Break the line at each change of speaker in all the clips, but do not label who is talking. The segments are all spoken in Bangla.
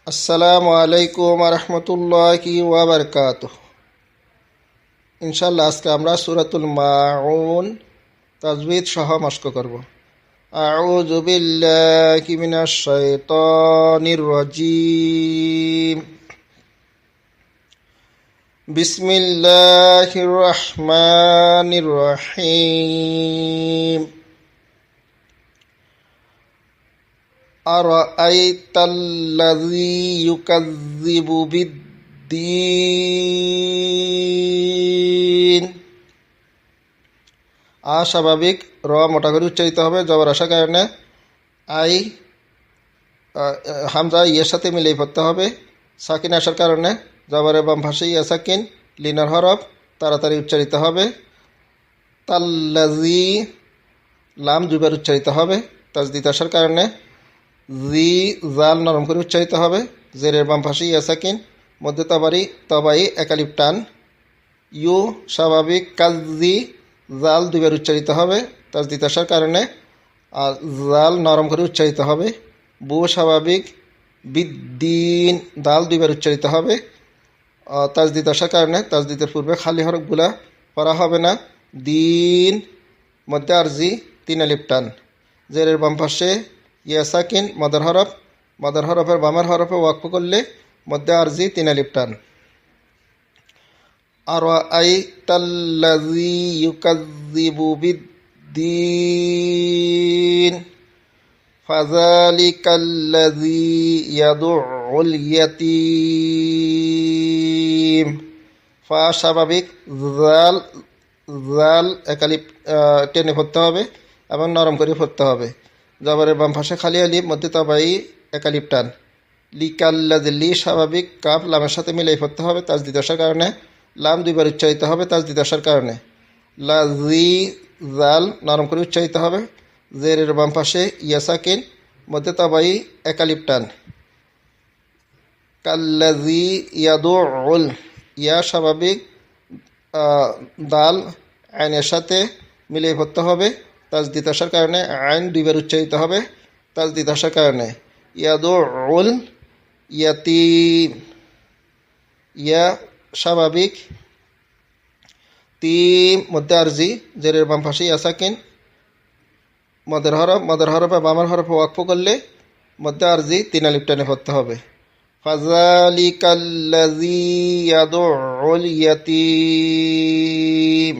আসসালামু আলাইকুম রহমতুল্লাহি ওয়া বারাকাতুহু। ইনশাআল্লাহ আজকে আমরা সূরাতুল মাউন তাজবিদ সহ মশক করব। আউযু বিল্লাহি মিনাশ শাইতানির রাজীম। বিসমিল্লাহির রহমানির রহিম। আরাআইতাল্লাযী ইউকাযযিবু বিদ্দীন। স্বাভাবিক র মোটা করে উচ্চারিত হবে, জবর আসার কারণে আই হামজা ইয়ের সাথে মিলিয়ে পড়তে হবে। সাকিন আসার কারণে জবরের বাম পাশে ইয়া সাকিন লিনার হরফ তাড়াতাড়ি উচ্চারিত হবে। তাল্লাযী লাম দুইবার উচ্চারিত হবে। তাজদীদ আসার কারণে জি জাল নরম করে উচ্চারিত হবে। জেরের বাম পাশে ইয়া সাকিন মধ্যে তবাই একালিপ টান। ইউ স্বাভাবিক কাজি জাল দুইবার উচ্চারিত হবে। তাজদীদ আসার কারণে জাল নরম করে উচ্চারিত হবে। বু স্বাভাবিক বিদ্দিন দাল দুইবার উচ্চারিত হবে। তাজদীদ আসার কারণে তাজদীদের পূর্বে খালি হরফগুলা পড়া হবে না। দিন মধ্যে আরজি তিন আলিপ টান। জেরের বাম পাশে ইয়া সাকিন মদর হরফের বামের হরফে ওয়াকফ করলে মধ্যে আরজি তিন আলিপ টান। আরাআইতাল্লাযী ইউকাযযিবু বিদ্দীন ফাযালিকাল্লাযী ইয়াদুউল ইয়াতীম। ফা স্বাভাবিক জাল একালিপ টেনে পড়তে হবে এবং নরম করে পড়তে হবে। জবরের বাম পাশে খালি আলিফ মধ্যে তবাই একালিপ টান। লিকাল্লাযী লি স্বাভাবিক কাফ লামের সাথে মিলাই পড়তে হবে। তাজদীদ আসার কারণে লাম দুইবার উচ্চারিত হবে। তাজদীদ আসার কারণে লাজি জাল নরম করে উচ্চারিত হবে। জেরের বাম পাশে ইয়া সাকিন মধ্যে তবাই একালিপ টান। কাল্লাযী ইয়াদুউল ইয়া স্বাভাবিক দাল আইনের সাথে মিলিয়ে পড়তে হবে। তাজদীদ আসার কারণে আইন দুইবার উচ্চারিত হবে। তাজদীদ আসার কারণে ইয়াদুউল ইয়াতীম। ইয়া স্বাভাবিক তিম মধ্যে আরজি জেরের বাম পাশে ইয়া সাকিন মদের হরফে বামের হরফে ওয়াকফ করলে মধ্যে আরজি তিন আলিপ টেনে পড়তে হবে। ফাযালিকাল্লাযী ইয়াদুউল ইয়াতীম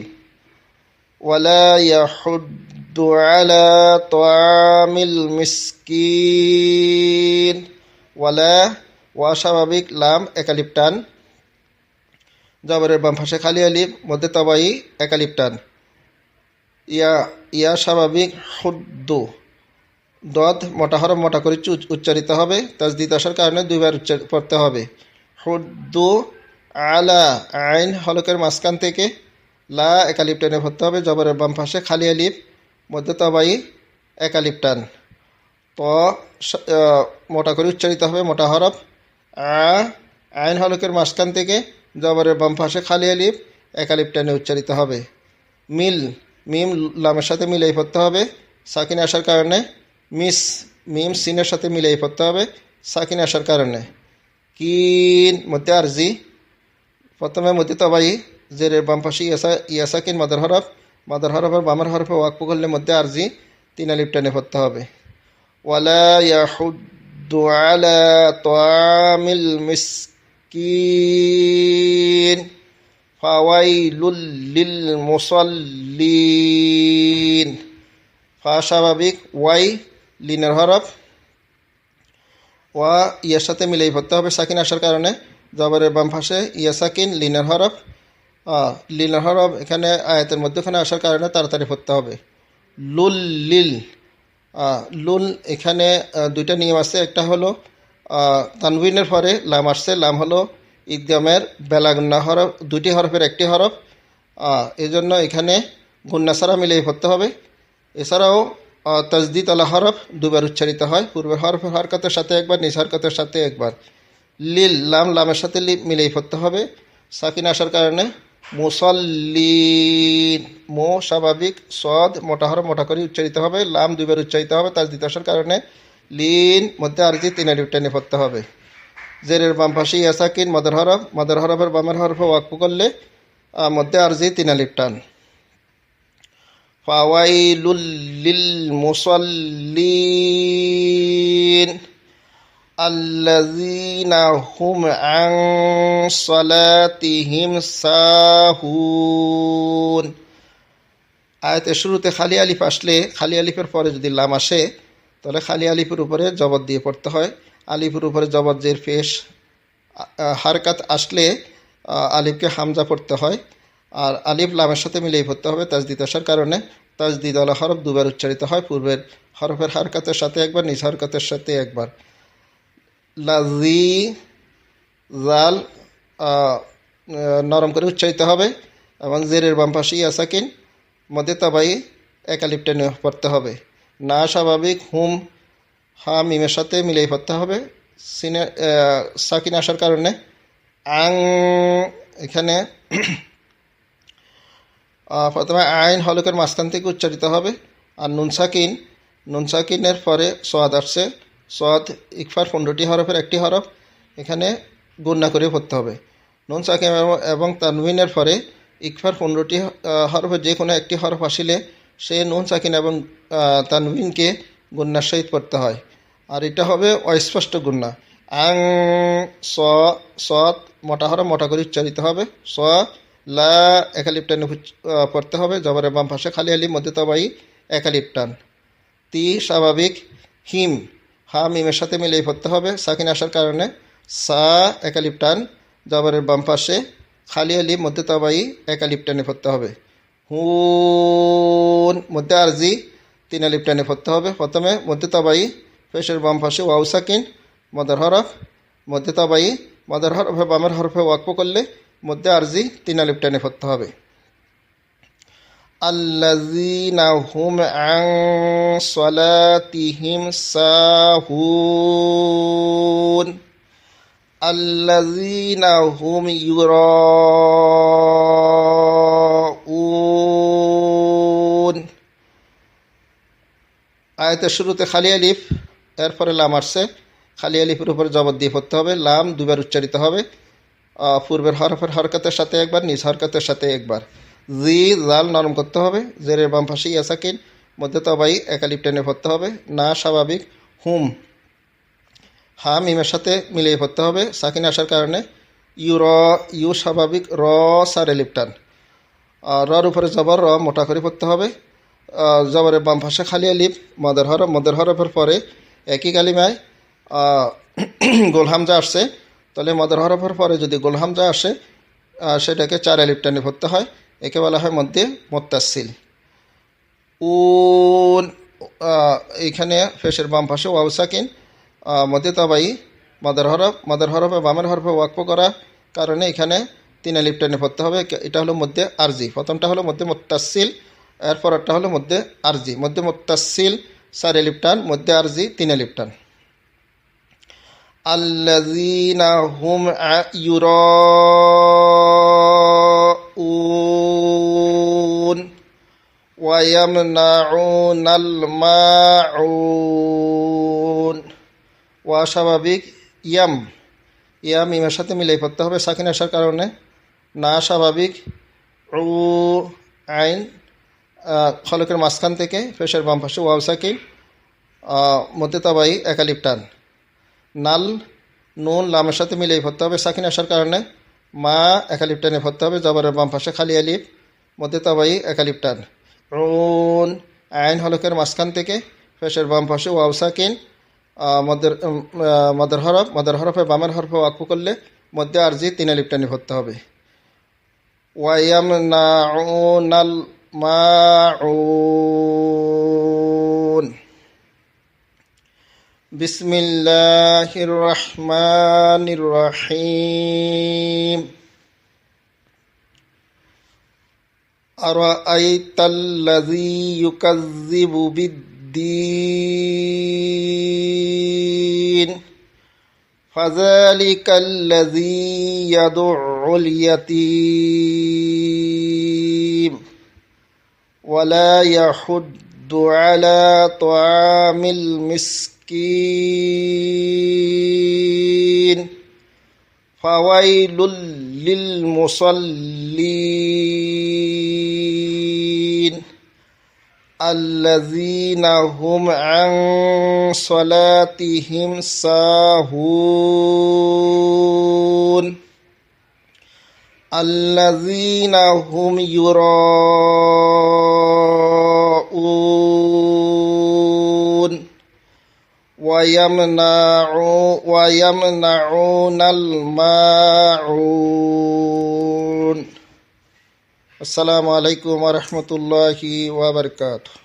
ওয়ালা ইয়াহুদ্দু আলা তাআমিল মিসকিন। ওয়ালা ওয়া স্বাভাবিক লাম একালিপ টান। জবরের বাম পাশে খালি আলিফ মধ্যে তবাই একালিপ টান। ইয়া স্বাভাবিক হুদ্দু দদ মোটা হরফ মোটা করে উচ্চারিত হবে। তাজদীদ আসার কারণে দুইবার পড়তে হবে। হুদ্দু আলা আইন হলকের মাঝখান থেকে লা একালিপ টেনে পড়তে হবে। জবরের বাম পাশে খালি আলিফ মধ্যে তবাই একালিপ টান। ত মোটা করে উচ্চারিত হবে মোটা হরফ। আইন হলকের মাঝখান থেকে জবরের বাম পাশে খালি আলিফ একালিপ টেনে উচ্চারিত হবে। মিম লামের সাথে মিলাই পড়তে হবে। সাকিন আসার কারণে মিম সিনের সাথে মিলাই পড়তে হবে। সাকিন আসার কারণে কিন মধ্যে আরজি প্রথমে মধ্যে তবাই জেরের বাম পাশে ইয়া সাকিন মদর হরফের বামের হরফে ওয়াকফ করলে মধ্যে আরজি তিন আলিপ টেনে পড়তে হবে। ওয়ালা ইয়াহুদ্দু আলা তাআমিল মিসকিন ফাওয়াইলুল লিল মুসাল্লিন। ফা স্বাভাবিক ওয়াই লিনের হরফ ওয়া ইয়ার সাথে মিলাই পড়তে হবে। সাকিন আসার কারণে জবরের বাম পাশে ইয়া সাকিন লিনের হরফ এখানে আয়াতের মধ্যখানে আসার কারণে তাড়াতাড়ি পড়তে হবে। লুল এখানে দুইটা নিয়ম আছে। একটা হলো তানবিনের পরে লাম আসছে, লাম হলো ইদগামের বেলাগুন্না হরফ, দুইটি হরফের একটি হরফ। এই জন্য এখানে গুন্না ছাড়া মিলিয়ে পড়তে হবে। এছাড়াও তাজদীদ আলা হরফ দুবার উচ্চারিত হয়, পূর্বের হরফের হরকতের সাথে একবার, নিজ হরকতের সাথে একবার। লিল লামের সাথে মিলিয়ে পড়তে হবে। সাকিন আসার কারণে মুসাল্লিন মো স্বাভাবিক সদ মোটা হরফ মোটা করে উচ্চারিত হবে। লাম দুইবার উচ্চারিত হবে। তাজদীদ আসার কারণে লিন মধ্যে আরজি তিন আলিফ টেনে পড়তে হবে। জেরের বাম পাশে ইয়া সাকিন মাদার হরফের বামের হরফে ওয়াকফ করলে মধ্যে আরজি 3 আলিফ টান। ফাওয়াইলুল লিল মুসাল্লিন আল্লাযীনা হুম আন সালাতিহিম সাহুন। আয়াতের শুরুতে খালি আলিফ আসলে খালি আলিফের পরে যদি লাম আসে তাহলে খালি আলিফের উপরে জবর দিয়ে পড়তে হয়। আলিফের উপরে জবর জের পেশ হারকাত আসলে আলিফকে হামজা পড়তে হয়। আর আলিফ লামের সাথে মিলিয়ে পড়তে হবে তাজদিদ আসার কারণে। তাজদিদ আলা হরফ দুবার উচ্চারিত হয়, পূর্বের হরফের হারকাতের সাথে একবার, নিজ হরকাতের সাথে একবার। লাজি জাল নরম করে উচ্চারিত হবে এবং জেরের বাম পাশে ইয়া সাকিন মধ্যে তাবাই এক আলিফ টেনে পড়তে হবে। না স্বাভাবিক হুম হা মিমের সাথে মিলিয়ে পড়তে হবে সিনে সাকিন আসার কারণে। আং এখানে প্রথমে আইন হলকের মাঝখান থেকে উচ্চারিত হবে। আর নুন সাকিনের পরে সোয়াদ আসছে, সোয়াদ ইকফার 15টি হরফের একটি হরফ, এখানে গুণনা করে পড়তে হবে। নুন সাকিন এবং তানউইনের পরে ইকফার 15টি হরফের যে কোনো একটি হরফ আসিলে সে নুন সাকিন এবং তানউইনকে গুণনার সহিত পড়তে হয়। আর এটা হবে অস্পষ্ট গুণনা। আং সৎ মোটা হরফ মোটা করে উচ্চারিত হবে। স লা এক আলিফ টানে পড়তে হবে, জবরের বাম পাশে খালি আলিফ মধ্যে তবাই এক আলিফ টান। তি স্বাভাবিক হিম হা মিমের সাথে মিলিয়ে পড়তে হবে সাকিন আসার কারণে। সা এক আলিফ টান, জবরের বাম পাশে খালি আলিফ মধ্যে তবাই এক আলিফ টানে পড়তে হবে। হুন মধ্যে আরজি 3 আলিফ টানে পড়তে হবে। প্রথমে মধ্যে তবাই পেশের বাম পাশে ওয়াও সাকিন মদার হরফ মধ্যে তবাই মদার হরফে বামের হরফে ওয়াকফ করলে মধ্যে আরজি 3 আলিফ টানে পড়তে হবে। আল্লাযীনা হুম আন সালাতিহিম সাহুন আল্লাযীনা হুম ইউরাউন। আয়াতের শুরুতে খালি আলিফ, এরপরে লাম আসছে, খালি আলিফের উপরে জবর দিয়ে পড়তে হবে। লাম দুবার উচ্চারিত হবে, পূর্বের হরফের হরকতের সাথে একবার, নিজ হরকতের সাথে একবার। জি জাল নরম করতে হবে, জেরের বাম পাশে ইয়া সাকিন মধ্যে তবাই এক আলিফ টেনে পড়তে হবে। না স্বাভাবিক হুম হা মিমের সাথে মিলিয়ে পড়তে হবে সাকিন আসার কারণে। ইউ স্বাভাবিক র সার আলিফ টান। রর উপরে জবর র মোটা করে পড়তে হবে। জবরের বাম পাশে খালি আলিফ মদের হরফের পরে একই কালিমায় গোল হামজা আসছে, তাহলে মদের হরফের পরে যদি গোল হামজা আসে সেটাকে 4 আলিফ টানে পড়তে হয়, একে বলা হয় মধ্যে মুত্তাসিল। উন এইখানে ফেসের বাম পাশে ওয়াও সাকিন মধ্যে তাবাই মদের হরফে বামের হরফে ওয়াকফ করা কারণে এখানে 3 আলিফ টানে পড়তে হবে। এটা হলো মধ্যে আরজি, প্রথমটা হলো মধ্যে মুত্তাসিল, এরপরটা হলো মধ্যে আরজি। মধ্যে মুত্তাসিল 4 আলিফ টান, মধ্যে আরজি 3 আলিফ টান। আল্লাযীনা হুম ইউরাউন ওয়া ইয়ামনাউনাল মাউন। ওয়া স্বাভাবিক ইয়াম মিমের সাথে মিলিয়ে পড়তে হবে সাকিন আসার কারণে। না স্বাভাবিক উ আইন খলকের মাঝখান থেকে ফেসের বাম পাশে ওয়াও সাকিন মধ্যে তাবাই এক আলিফ টান। নাল নুন লামের সাথে মিলিয়ে পড়তে হবে সাকিন আসার কারণে। মা এক আলিফ টানে পড়তে হবে, জবরের বাম পাশে খালি আলিফ মধ্যে তাবাই এক আলিফ টান। উন আইন হলকের মাঝখান থেকে ফেসের বাম পাশে ওয়াও সাকিন মদের হরফে বামের হরফে ওয়াকফ করলে মধ্যে আরজি 3 আলিফ টানে পড়তে হবে। ওয়ায়ামনাউনাল মাউন। বিসমিল্লাহির রহমানির রহিম। আরাআইতাল্লাযী ইউকাযযিবু বিদ্দীন ফাযালিকাল্লাযী ইয়াদুউল ইয়াতীম ওয়া লা ইয়াহুদ্দু আলা তুআমিল মিসকিন ফাওয়াইলুল লিল মুসাল্লিন আল্লাযীনা হুম আন সালাতিহিম সাহুন আল্লাযীনা হুম ইউরাউন ওয়ায়ামনাউনাল মাউন। আসসালামু আলাইকুম ওয়া রাহমাতুল্লাহি ওয়া বারাকাতুহু।